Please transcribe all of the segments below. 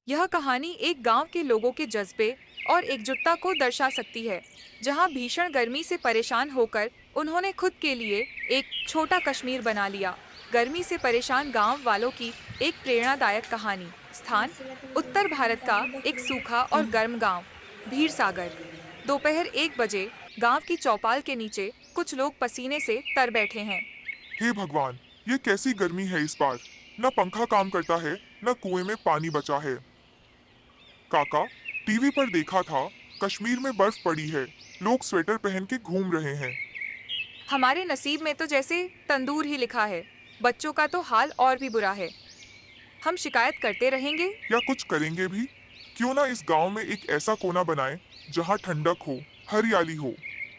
यह कहानी एक गांव के लोगों के जज्बे और एकजुटता को दर्शा सकती है, जहां भीषण गर्मी से परेशान होकर उन्होंने खुद के लिए एक छोटा कश्मीर बना लिया। गर्मी से परेशान गांव वालों की एक प्रेरणादायक कहानी। स्थान: उत्तर भारत का एक सूखा और गर्म गांव, भीड़ सागर। दोपहर 1 बजे गांव की चौपाल के नीचे कुछ लोग पसीने से तर बैठे हैं। हे भगवान, ये कैसी गर्मी है इस बार। न पंखा काम करता है, न कुएं में पानी बचा है। काका, टीवी पर देखा था, कश्मीर में बर्फ पड़ी है, लोग स्वेटर पहन के घूम रहे हैं। हमारे नसीब में तो जैसे तंदूर ही लिखा है। बच्चों का तो हाल और भी बुरा है। हम शिकायत करते रहेंगे या कुछ करेंगे भी? क्यों ना इस गांव में एक ऐसा कोना बनाएं जहां ठंडक हो, हरियाली हो,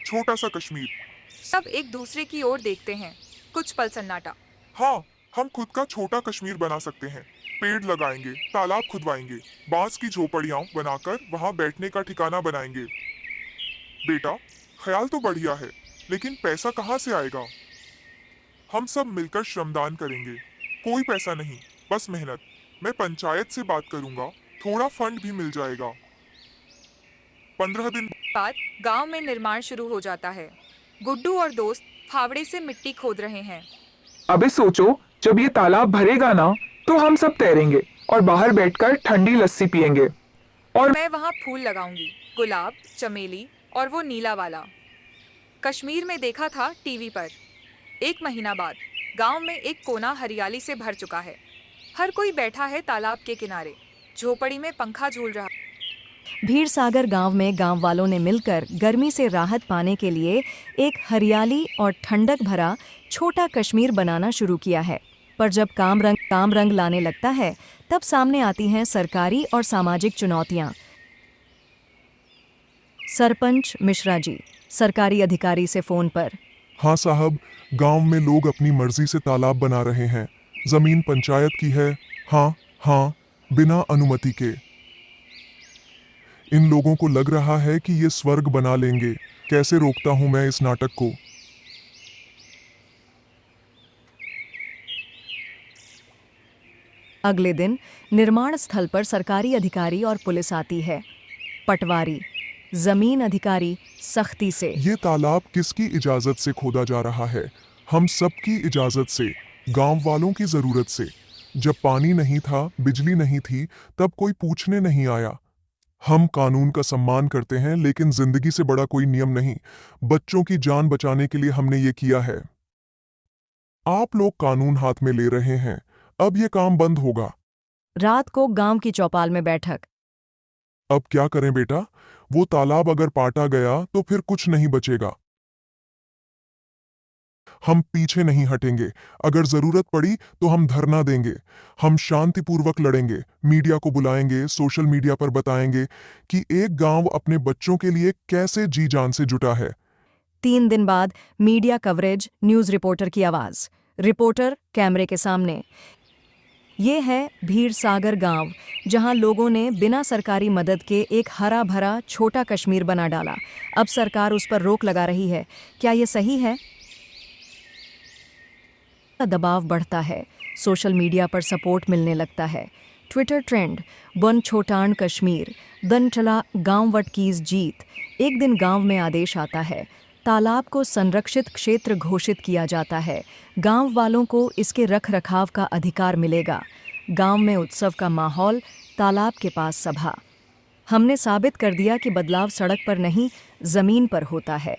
छोटा सा कश्मीर। सब एक दूसरे की ओर देखते हैं। कुछ पल सन्नाटा। हाँ, हम खुद का छोटा कश्मीर बना सकते हैं। पेड़ लगाएंगे, तालाब खुदवाएंगे, बांस की झोपड़ियां बनाकर वहां बैठने का ठिकाना बनाएंगे। बेटा, ख्याल तो बढ़िया है, लेकिन पैसा कहाँ से आएगा? हम सब मिलकर श्रमदान करेंगे। कोई पैसा नहीं, बस मेहनत। मैं पंचायत से बात करूंगा, थोड़ा फंड भी मिल जाएगा। 15 दिन बाद गांव में निर्माण शुरू हो जाता है। गुड्डू और दोस्त फावड़े से मिट्टी खोद रहे हैं। अबे सोचो, जब ये तालाब भरेगा ना, तो हम सब तैरेंगे और बाहर बैठकर ठंडी लस्सी पियेंगे। और मैं वहां फूल लगाऊंगी, गुलाब, चमेली और वो नीला वाला। कश्मीर में देखा था टीवी पर। 1 महीना बाद गांव में एक कोना हरियाली से भर चुका है। हर कोई बैठा है तालाब के किनारे, झोपड़ी में पंखा झूल रहा। भीड़ सागर गांव में गांव वालों ने मिलकर गर्मी से राहत पाने के लिए एक हरियाली और ठंडक भरा छोटा कश्मीर बनाना शुरू किया है। पर जब काम रंग लाने लगता है, तब सामने आती हैं सरकारी और सामाजिक चुनौतियां। सरपंच मिश्रा जी सरकारी अधिकारी से फोन पर। हाँ साहब, गांव में लोग अपनी मर्जी से तालाब बना रहे हैं। जमीन पंचायत की है। हाँ हाँ, बिना अनुमति के। इन लोगों को लग रहा है कि ये स्वर्ग बना लेंगे। कैसे रोकता हूं मैं इस नाटक को? अगले दिन निर्माण स्थल पर सरकारी अधिकारी और पुलिस आती है। पटवारी, जमीन अधिकारी सख्ती से। ये तालाब किसकी इजाजत से खोदा जा रहा है? हम सबकी इजाजत से, गांव वालों की जरूरत से। जब पानी नहीं था, बिजली नहीं थी, तब कोई पूछने नहीं आया। हम कानून का सम्मान करते हैं, लेकिन जिंदगी से बड़ा कोई नियम नहीं। बच्चों की जान बचाने के लिए हमने ये किया है। आप लोग कानून हाथ में ले रहे हैं, अब ये काम बंद होगा। रात को गांव की चौपाल में बैठक। अब क्या करें बेटा? वो तालाब अगर पाटा गया तो फिर कुछ नहीं बचेगा। हम पीछे नहीं हटेंगे। अगर जरूरत पड़ी तो हम धरना देंगे। हम शांतिपूर्वक लड़ेंगे, मीडिया को बुलाएंगे, सोशल मीडिया पर बताएंगे कि एक गांव अपने बच्चों के लिए कैसे जी जान से जुटा है। 3 दिन बाद मीडिया कवरेज, न्यूज रिपोर्टर की आवाज। रिपोर्टर कैमरे के सामने। ये है भीड़ सागर गांव, जहां लोगों ने बिना सरकारी मदद के एक हरा भरा छोटा कश्मीर बना डाला। अब सरकार उस पर रोक लगा रही है। क्या ये सही है? दबाव बढ़ता है। सोशल मीडिया पर सपोर्ट मिलने लगता है। ट्विटर ट्रेंड, वन छोटान कश्मीर, दन चला गांव वट कीज जीत। एक दिन गांव में आदेश आता है। तालाब को संरक्षित क्षेत्र घोषित किया जाता है। गांव वालों को इसके रखरखाव का अधिकार मिलेगा। गांव में उत्सव का माहौल, तालाब के पास सभा। हमने साबित कर दिया कि बदलाव सड़क पर नहीं, जमीन पर होता है।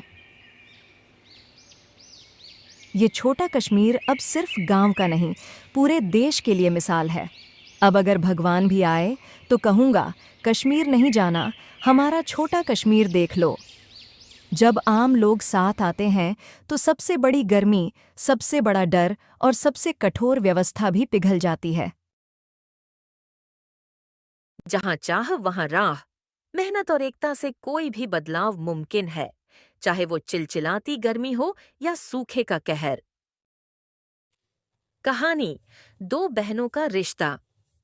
ये छोटा कश्मीर अब सिर्फ गांव का नहीं, पूरे देश के लिए मिसाल है। अब अगर भगवान भी आए तो कहूँगा, कश्मीर नहीं जाना, हमारा छोटा कश्मीर देख लो। जब आम लोग साथ आते हैं तो सबसे बड़ी गर्मी, सबसे बड़ा डर और सबसे कठोर व्यवस्था भी पिघल जाती है। जहां चाह वहां राह। मेहनत और एकता से कोई भी बदलाव मुमकिन है, चाहे वो चिलचिलाती गर्मी हो या सूखे का कहर। कहानी: 2 बहनों का रिश्ता।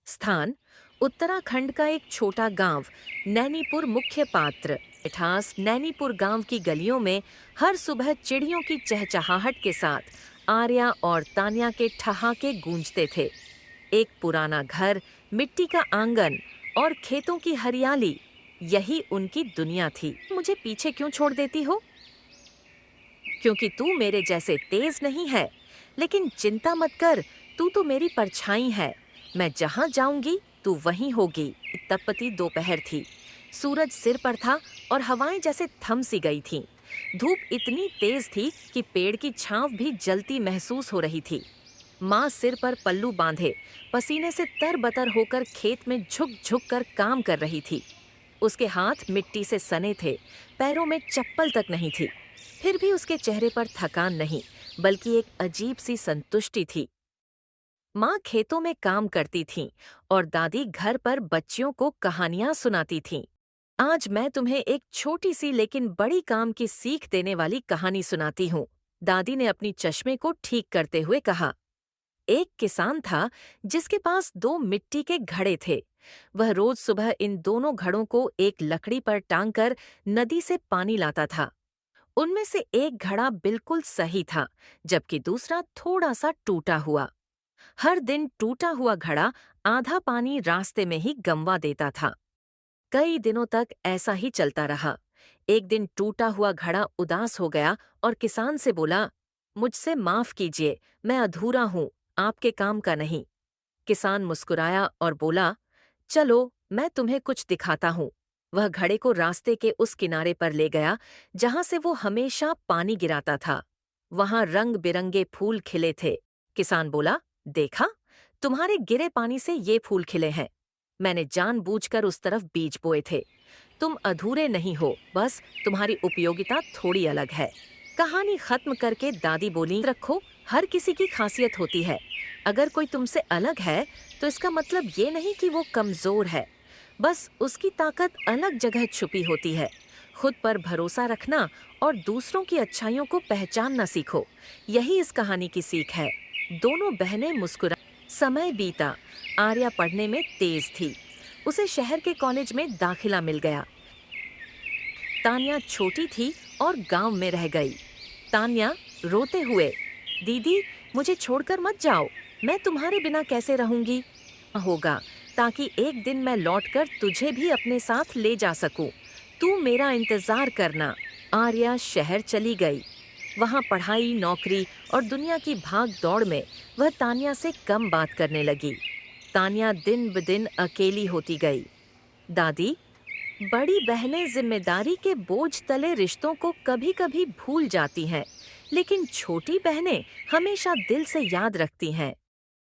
स्थान: उत्तराखंड का एक छोटा गांव, नैनीपुर। मुख्य पात्र: मिठास। नैनीपुर गांव की गलियों में हर सुबह चिड़ियों की चहचहाहट के साथ आर्या और तान्या के ठहाके गूंजते थे। एक पुराना घर, मिट्टी का आंगन और खेतों की हरियाली, यही उनकी दुनिया थी। मुझे पीछे क्यों छोड़ देती हो? क्योंकि तू मेरे जैसे तेज नहीं है, लेकिन चिंता मत कर, तू तो मेरी परछाई है। मैं जहाँ जाऊंगी तू वहीं होगी। तपती दोपहर थी, सूरज सिर पर था और हवाएं जैसे थम सी गई थीं। धूप इतनी तेज थी कि पेड़ की छांव भी जलती महसूस हो रही थी। माँ सिर पर पल्लू बांधे पसीने से तरबतर होकर खेत में झुक झुक कर काम कर रही थी। उसके हाथ मिट्टी से सने थे, पैरों में चप्पल तक नहीं थी। फिर भी उसके चेहरे पर थकान नहीं, बल्कि एक अजीब सी संतुष्टि थी। माँ खेतों में काम करती थीं और दादी घर पर बच्चियों को कहानियां सुनाती थीं। आज मैं तुम्हें एक छोटी सी लेकिन बड़ी काम की सीख देने वाली कहानी सुनाती हूँ, दादी ने अपनी चश्मे को ठीक करते हुए कहा। एक किसान था जिसके पास 2 मिट्टी के घड़े थे। वह रोज सुबह इन दोनों घड़ों को एक लकड़ी पर टांगकर नदी से पानी लाता था। उनमें से एक घड़ा बिल्कुल सही था, जबकि दूसरा थोड़ा सा टूटा हुआ। हर दिन टूटा हुआ घड़ा आधा पानी रास्ते में ही गंवा देता था। कई दिनों तक ऐसा ही चलता रहा। एक दिन टूटा हुआ घड़ा उदास हो गया और किसान से बोला, मुझसे माफ कीजिए, मैं अधूरा हूँ, आपके काम का नहीं। किसान मुस्कुराया और बोला, चलो मैं तुम्हें कुछ दिखाता हूँ। वह घड़े को रास्ते के उस किनारे पर ले गया जहाँ से वो हमेशा पानी गिराता था। वहाँ रंग बिरंगे फूल खिले थे। किसान बोला, देखा, तुम्हारे गिरे पानी से ये फूल खिले हैं। मैंने जानबूझकर उस तरफ बीज बोए थे। तुम अधूरे नहीं हो, बस तुम्हारी उपयोगिता थोड़ी अलग है। कहानी खत्म करके दादी बोली, रखो, हर किसी की खासियत होती है। अगर कोई तुमसे अलग है तो इसका मतलब ये नहीं कि वो कमजोर है, बस उसकी ताकत अलग जगह छुपी होती है। खुद पर भरोसा रखना और दूसरों की अच्छाइयों को पहचानना सीखो, यही इस कहानी की सीख है। दोनों बहनें मुस्कुरा। समय बीता। आर्या पढ़ने में तेज थी। उसे शहर के कॉलेज में दाखिला मिल गया। तान्या छोटी थी और गांव में रह गई। तान्या रोते हुए, दीदी मुझे छोड़कर मत जाओ, मैं तुम्हारे बिना कैसे रहूंगी? होगा, ताकि एक दिन मैं लौटकर तुझे भी अपने साथ ले जा सकूं। तू मेरा इंतजार करना। आर्या शहर चली गई। वहाँ पढ़ाई, नौकरी और दुनिया की भाग दौड़ में वह तान्या से कम बात करने लगी। तान्या दिन ब दिन अकेली होती गई। दादी, बड़ी बहनें जिम्मेदारी के बोझ तले रिश्तों को कभी कभी भूल जाती हैं, लेकिन छोटी बहनें हमेशा दिल से याद रखती हैं।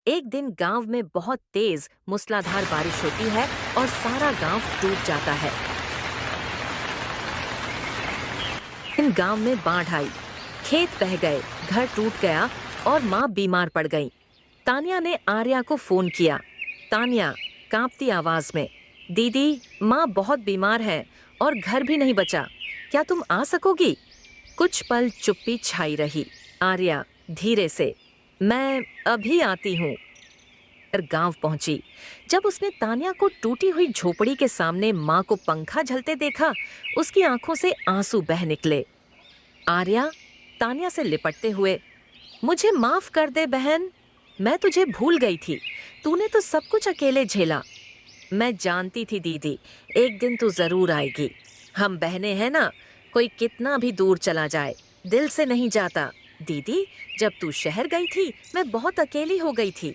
एक दिन गांव में बहुत तेज मूसलाधार बारिश होती है और सारा गांव डूब जाता है। इन गांव में बाढ़ आई, खेत बह गए, घर टूट गया और माँ बीमार पड़ गई। तान्या ने आर्या को फोन किया। तान्या कांपती आवाज में, दीदी माँ बहुत बीमार है और घर भी नहीं बचा, क्या तुम आ सकोगी? कुछ पल चुप्पी छाई रही। आर्या धीरे से, मैं अभी आती हूँ, गांव पहुंची। जब उसने तान्या को टूटी हुई झोपड़ी के सामने माँ को पंखा झलते देखा, उसकी आंखों से आंसू बह निकले। आर्या तान्या से लिपटते हुए, मुझे माफ कर दे बहन, मैं तुझे भूल गई थी, तूने तो सब कुछ अकेले झेला। मैं जानती थी दीदी, एक दिन तू जरूर आएगी। हम बहनें हैं ना, कोई कितना भी दूर चला जाए दिल से नहीं जाता। दीदी, जब तू शहर गई थी मैं बहुत अकेली हो गई थी,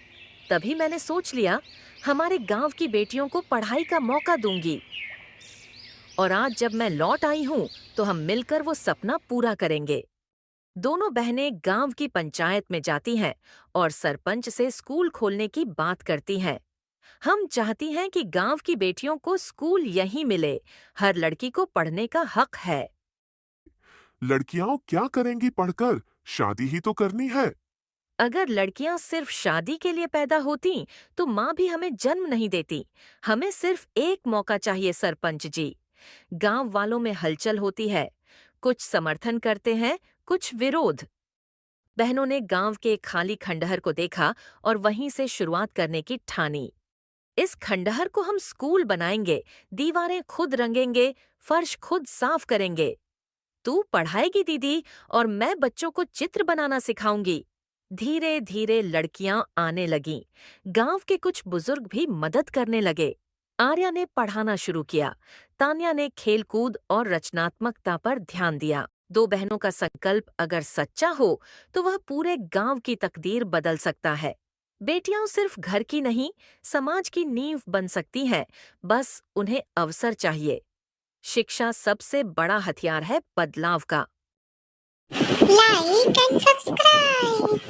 तभी मैंने सोच लिया हमारे गांव की बेटियों को पढ़ाई का मौका दूंगी, और आज जब मैं लौट आई हूँ तो हम मिलकर वो सपना पूरा करेंगे। दोनों बहनें गांव की पंचायत में जाती हैं और सरपंच से स्कूल खोलने की बात करती हैं। हम चाहती हैं कि गांव की बेटियों को स्कूल यहीं मिले, हर लड़की को पढ़ने का हक है। लड़कियां क्या करेंगी पढ़कर? शादी ही तो करनी है। अगर लड़कियां सिर्फ शादी के लिए पैदा होती तो माँ भी हमें जन्म नहीं देती। हमें सिर्फ एक मौका चाहिए सरपंच जी। गांव वालों में हलचल होती है, कुछ समर्थन करते हैं, कुछ विरोध। बहनों ने गांव के एक खाली खंडहर को देखा और वहीं से शुरुआत करने की ठानी। इस खंडहर को हम स्कूल बनाएंगे, दीवारें खुद रंगेंगे, फर्श खुद साफ करेंगे। तू पढ़ाएगी दीदी और मैं बच्चों को चित्र बनाना सिखाऊंगी। धीरे धीरे लड़कियां आने लगीं। गांव के कुछ बुजुर्ग भी मदद करने लगे। आर्या ने पढ़ाना शुरू किया। तान्या ने खेलकूद और रचनात्मकता पर ध्यान दिया। दो बहनों का संकल्प अगर सच्चा हो तो वह पूरे गांव की तकदीर बदल सकता है। बेटियां सिर्फ घर की नहीं, समाज की नींव बन सकती हैं, बस उन्हें अवसर चाहिए। शिक्षा सबसे बड़ा हथियार है बदलाव का। Like and subscribe.